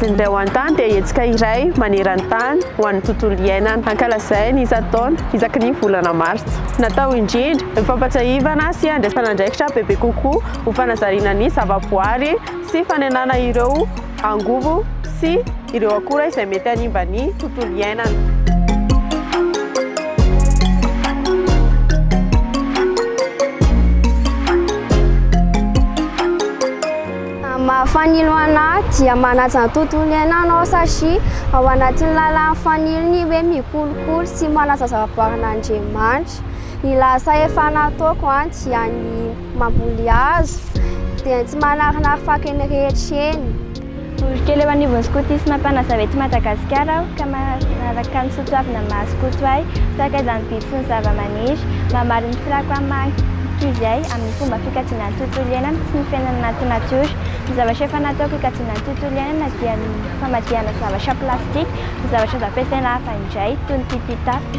Indray ho an-tany dia hetsika iray maneran-tany ho an'ny tontolo iainana. Ankalazainy isan-taona isaky ny volana Martsa. Natao indrindra mifampatsiahivana sy andraisana andraikitra bebe kokoa ho fanazariana ny zavaboary sy fanenana ireo angovo sy ireo akora izay mety hanimba ny tontolo iainana. Mahafanilo anahy dia manaja ny tontolo iainana satria ao anatin'ny lalan'ny fanilony hoe mikolokolo sy manaja zavaboarin'Andriamanitra. Ny lasa efa nataoko dia ny mamboly hazo dia tsy manarinary faky ny rehetra eny. Kely eo anivon'ny skotisma mpanazava eto Madagasikara ka manaraka ny soatoavana mahaskoto ahy tahaka izany biby sy ny zava-maniry mamaly ny filako ankizy ahy amin'ny fomba fikajiana ny tontolo iainana sy ny fiainana anaty natiora. Ny zavatra efa nataoko hikajiana ny tontolo iainana dia ny famadihana zavatra plastika, ny zavatra azo ampiasaina hafa indray toy ny tipitapy.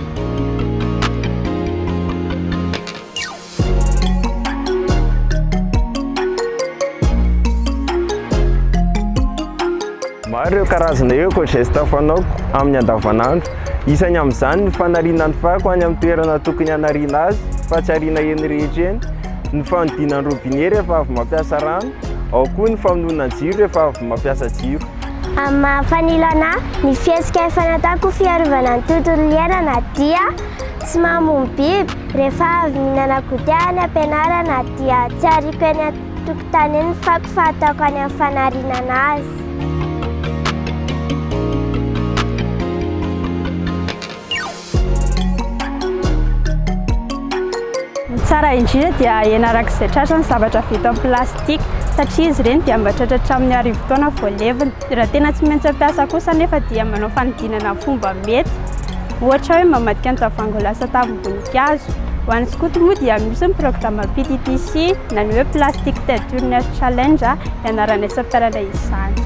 Maro ireo karazana éco-geste fanaoko amin'ny andavanandro. Isany amin'izany ny fanariana ny fako any amin'ny toerana tokony hanariana azy fa tsy hariana eny rehetra eny, ny fanodina ny robinet rehefa avy mampiasa rano, ao koa ny famonoana jiro rehefa avy mampiasa jiro. Amin'ny mahafanilo anahy ny fihesika efa nataoko fiarovana ny tontolo iainana dia tsy mamono biby rehefa avy mihinana goûté any am-pianarana dia tsy hariko eny an-tokotany eny ny fako fa ataoko any amin'ny fanarinana azy. Tsara indrindra dia ianarak'izay tratra ny zavatra vita amin'ny plastika satria izy ireny dia mba tratratra amin'ny arivo-taona vao levina. Raha tena tsy maintsy ampiasa kosa nefa dia manao fanodinana fomba mety. Ohatra hoe mamadika ny tavoahangy ho lasa tavim-boninkazo. Ho an'ny skoto moa dia misy ny programa PTTC na ny hoe Plastic Tête Challenge ianarana isam-perana izany.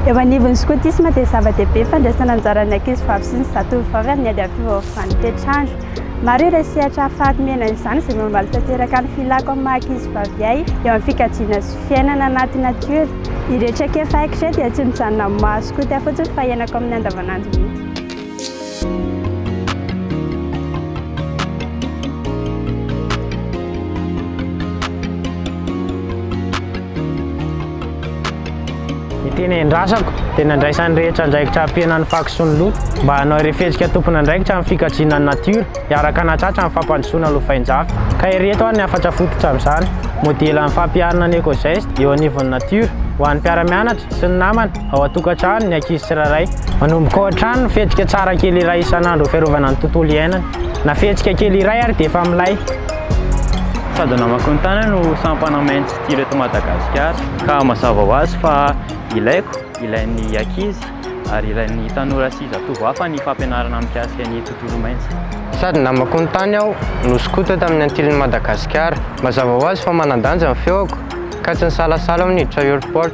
Eo anivon'ny skotisma dia zava-dehibe fandraisana anjarany ankizivavy sy ny zatovovavy amin'ny ady fivavahany toetr'andro. Maro ireo sehatra ahafahan'ny miaina izany izay mamaly tanteraka ny filako amin'ny maha-ankizivavy ahy eo amin'ny fikajiana sy fiainana anaty natiora. Irehetra ankefa haiko izay dia tsy mijanona amin'ny maha-skoty fotsiny fa iainako amin'ny andavanandro mihitsy. Tena endrasako tena andraisan'ny rehetra andraikitra ampiana ny fako sy ny loto mba hanao ireo fihetsika tompony andraikitra amin'ny fikajiana ny natiora hiaraka natratra amin'ny fampandrosoana lofain-jafy. Ka ireto any afatra fototra amin'izany modely amin'ny fampianana ny éco-geste eo anivon'ny natiora ho an'ny mpiara-mianatra sy ny namana ao an-tokantrano ny ankizy tsirairay. Manomboka ao an-trano ny fihetsika tsara kely iray isan'andro fiarovana ny tontolo iainana. Na fihetsika kely iray ary dia efa milay. Sady namako ny tany no sampanamainty stylo eto Madagasikara ka mazava ho azy fa ilain'ny ankizy ary ilain'ny tanora sy zatovovavy ny fampianarana mikasika ny tontolo maitso. Sady namako ny tany aho no skoto eto amin'ny antilon'i Madagasikara. Mazava ho azy fa manan-danja ny feoko ka tsy nisalasala amin'ny hiditra aéroport.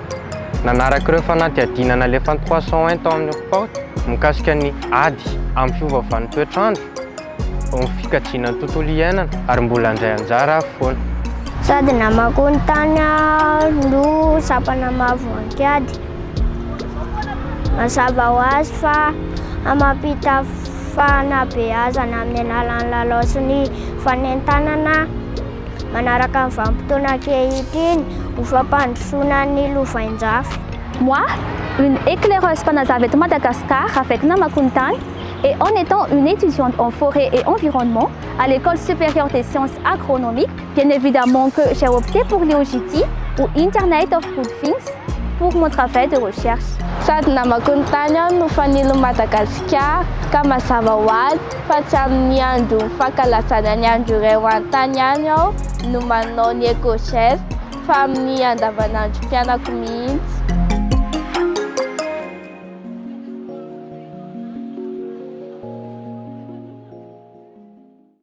Nanaraka ireo fanadihadinana alefan'ny 301 tao amin'ny aéroport mikasika ny ady amin'ny fiovaovan'ny toetr'andro amin'ny fikajiana ny tontolo iainana ary mbola andray anjara foana. Sady namako ny tany no sapana mahavoankiady. Mazava ho azy fa amampita fanabeazana amin'ny alalan'ny lalao sy ny fanentanana manaraka ny vanim-potoana ankehitriny ho fampandrosoana ny lovain-jafy. Moi, une éclaireuse panazava eto Madagascar avec namako ny tany. Et en étant une étudiante en forêt et environnement à l'École supérieure des sciences agronomiques, bien évidemment que j'ai opté pour l'IOGT ou Internet of Good Things pour mon travail de recherche. Sady namako ny tany aho no fanilo Madagasikara ka mazava ho azy fa tsy amin'ny andro fankalatsana ny andro iray ho an-tany ihany aho no manao ny éco-geste fa amin'ny andavanandro mpianako mihitsy.